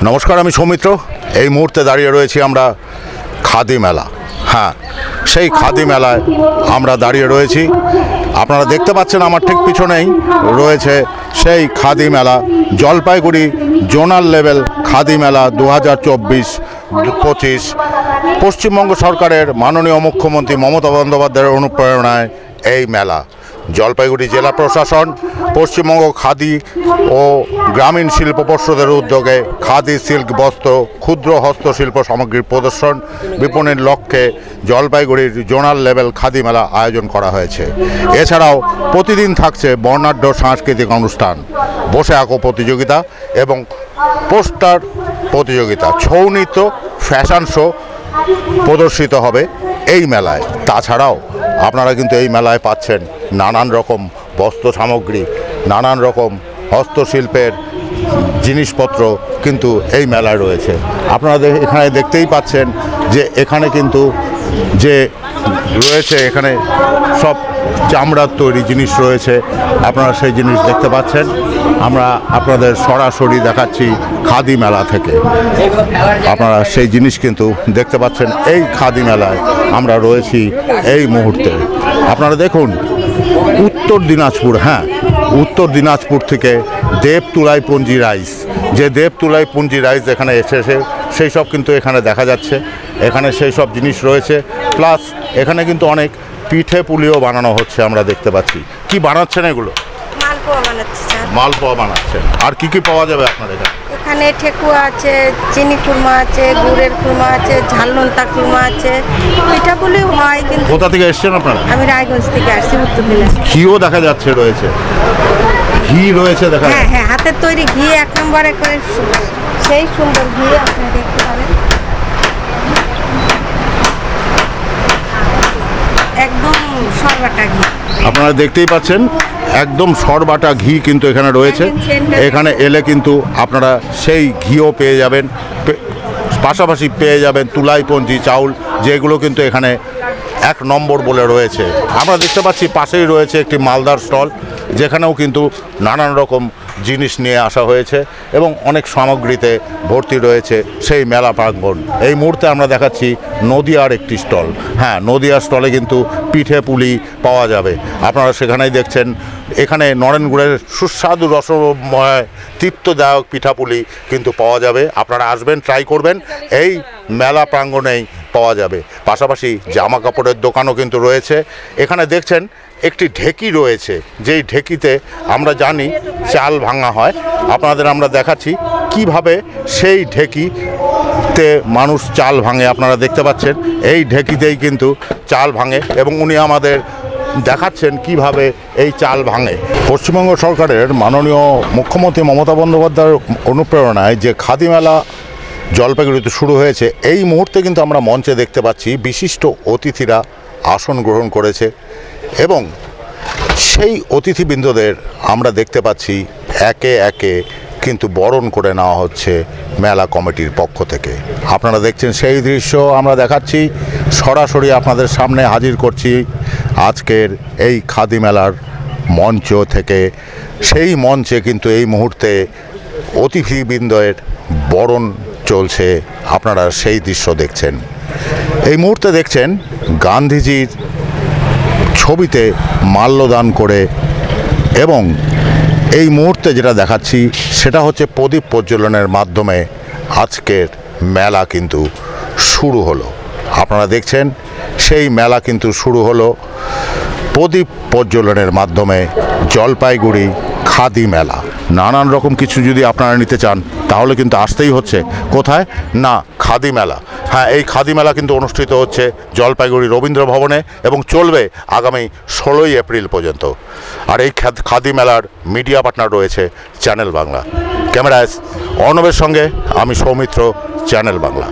নমস্কার, আমি সৌমিত্র। এই মুহূর্তে দাঁড়িয়ে রয়েছি আমরা খাদি মেলা। হ্যাঁ, সেই খাদি মেলায় আমরা দাঁড়িয়ে রয়েছি। আপনারা দেখতে পাচ্ছেন আমার ঠিক পিছনেই রয়েছে সেই খাদি মেলা, জলপাইগুড়ি জোনাল লেভেল খাদি মেলা 2024-25। পশ্চিমবঙ্গ সরকারের মাননীয় মুখ্যমন্ত্রী মমতা বন্দ্যোপাধ্যায়ের অনুপ্রেরণায় এই মেলা। জলপাইগুড়ি জেলা প্রশাসন, পশ্চিমবঙ্গ খাদি ও গ্রামীণ শিল্প পর্ষদের উদ্যোগে খাদি, সিল্ক, বস্ত্র, ক্ষুদ্র হস্তশিল্প সামগ্রীর প্রদর্শন বিপণীর লক্ষ্যে জলপাইগুড়ির জোনাল লেভেল খাদি মেলা আয়োজন করা হয়েছে। এছাড়াও প্রতিদিন থাকছে বর্ণাঢ্য সাংস্কৃতিক অনুষ্ঠান, বসে আঁকো প্রতিযোগিতা এবং পোস্টার প্রতিযোগিতা, ছৌ নৃত্য, ফ্যাশন শো প্রদর্শিত হবে এই মেলায়। তাছাড়াও আপনারা কিন্তু এই মেলায় পাচ্ছেন নানান রকম বস্ত্র সামগ্রী, নানান রকম হস্তশিল্পের জিনিসপত্র কিন্তু এই মেলায় রয়েছে। আপনারা এখানে দেখতেই পাচ্ছেন যে এখানে কিন্তু যে রয়েছে, এখানে সব চামড়ার তৈরি জিনিস রয়েছে। আপনারা সেই জিনিস দেখতে পাচ্ছেন। আমরা আপনাদের সরাসরি দেখাচ্ছি খাদি মেলা থেকে। আপনারা সেই জিনিস কিন্তু দেখতে পাচ্ছেন এই খাদি মেলায় আমরা রয়েছি এই মুহূর্তে। আপনারা দেখুন, উত্তর দিনাজপুর, হ্যাঁ, উত্তর দিনাজপুর থেকে দেবতুলাই পুঞ্জি রাইস, যে দেবতুলাই পুঞ্জি রাইস এখানে এসেছে সেই সব কিন্তু এখানে দেখা যাচ্ছে। এখানে সেই সব জিনিস রয়েছে, প্লাস এখানে কিন্তু অনেক পিঠে পুলিও বানানো হচ্ছে আমরা দেখতে পাচ্ছি। কি বানাচ্ছেন এগুলো? মালপোয়া বানাচ্ছি স্যার। মালপোয়া বানাচ্ছেন। আর কি কি পাওয়া যাবে আপনার এখানে? এখানে ঠেকুয়া আছে, চিনি খুরমা আছে, গুড়ের খুরমা আছে, ঝাল নোনতা খুরমা আছে, পিঠা পুলিও হয়। কিন্তু কোথা থেকে এসছেন আপনারা? আমি রায়গঞ্জ থেকে আসছি, উত্তর দিনাজপুর। ঘিও দেখা যাচ্ছে রয়েছে, ঘি রয়েছে দেখা হ্যাঁ যাচ্ছে। হ্যাঁ, হাতের তৈরি ঘি 1 নম্বরে করে, সেই সুন্দর ঘি আপনি দেখতে পারেন। একদম সরবাটা ঘি আপনারা দেখতেই পাচ্ছেন, একদম সরবাটা ঘি কিন্তু এখানে রয়েছে। এখানে এলে কিন্তু আপনারা সেই ঘিও পেয়ে যাবেন, পাশাপাশি পেয়ে যাবেন তুলাইপঞ্জি চাউল, যেগুলো কিন্তু এখানে 1 নম্বর বলে রয়েছে। আমরা দেখতে পাচ্ছি পাশেই রয়েছে একটি মালদার স্টল, যেখানেও কিন্তু নানান রকম জিনিস নিয়ে আসা হয়েছে এবং অনেক সামগ্রীতে ভর্তি রয়েছে সেই মেলা প্রাঙ্গণ। এই মুহূর্তে আমরা দেখাচ্ছি নদিয়ার একটি স্টল। হ্যাঁ, নদিয়ার স্টলে কিন্তু পিঠে পুলি পাওয়া যাবে। আপনারা সেখানেই দেখছেন, এখানে নরেনগুড়ের সুস্বাদু রসময় তৃপ্তদায়ক পিঠাপুলি কিন্তু পাওয়া যাবে। আপনারা আসবেন, ট্রাই করবেন, এই মেলা প্রাঙ্গণেই পাওয়া যাবে। পাশাপাশি জামা কাপড়ের দোকানও কিন্তু রয়েছে। এখানে দেখছেন একটি ঢেকি রয়েছে, যেই ঢেকিতে আমরা জানি চাল ভাঙা হয়। আপনাদের আমরা দেখাচ্ছি কিভাবে সেই ঢেকিতে মানুষ চাল ভাঙে। আপনারা দেখতে পাচ্ছেন এই ঢেকিতেই কিন্তু চাল ভাঙে এবং উনি আমাদের দেখাচ্ছেন কিভাবে এই চাল ভাঙে। পশ্চিমবঙ্গ সরকারের মাননীয় মুখ্যমন্ত্রী মমতা বন্দ্যোপাধ্যায়ের অনুপ্রেরণায় যে খাদি মেলা জলপাইগুড়িতে শুরু হয়েছে, এই মুহূর্তে কিন্তু আমরা মঞ্চে দেখতে পাচ্ছি বিশিষ্ট অতিথিরা আসন গ্রহণ করেছে এবং সেই অতিথিবৃন্দদের আমরা দেখতে পাচ্ছি একে একে কিন্তু বরণ করে নেওয়া হচ্ছে মেলা কমিটির পক্ষ থেকে। আপনারা দেখছেন সেই দৃশ্য আমরা দেখাচ্ছি, সরাসরি আপনাদের সামনে হাজির করছি আজকের এই খাদি মেলার মঞ্চ থেকে। সেই মঞ্চে কিন্তু এই মুহূর্তে অতিথিবৃন্দের বরণ চলছে, আপনারা সেই দৃশ্য দেখছেন। এই মুহূর্তে দেখছেন গান্ধীজির ছবিতে মাল্যদান করে এবং এই মুহূর্তে যেটা দেখাচ্ছি সেটা হচ্ছে প্রদীপ প্রজ্বলনের মাধ্যমে আজকের মেলা কিন্তু শুরু হলো। আপনারা দেখছেন সেই মেলা কিন্তু শুরু হলো প্রদীপ প্রজ্বলনের মাধ্যমে। জলপাইগুড়ি খাদি মেলা, নানান রকম কিছু যদি আপনারা নিতে চান তাহলে কিন্তু আসতেই হচ্ছে। কোথায় না, খাদি মেলা। হ্যাঁ, এই খাদি মেলা কিন্তু অনুষ্ঠিত হচ্ছে জলপাইগুড়ি রবীন্দ্র ভবনে এবং চলবে আগামী 16ই এপ্রিল পর্যন্ত। আর এই খাদি মেলার মিডিয়া পার্টনার রয়েছে চ্যানেল বাংলা। ক্যামেরায় অর্ণবের সঙ্গে আমি সৌমিত্র, চ্যানেল বাংলা।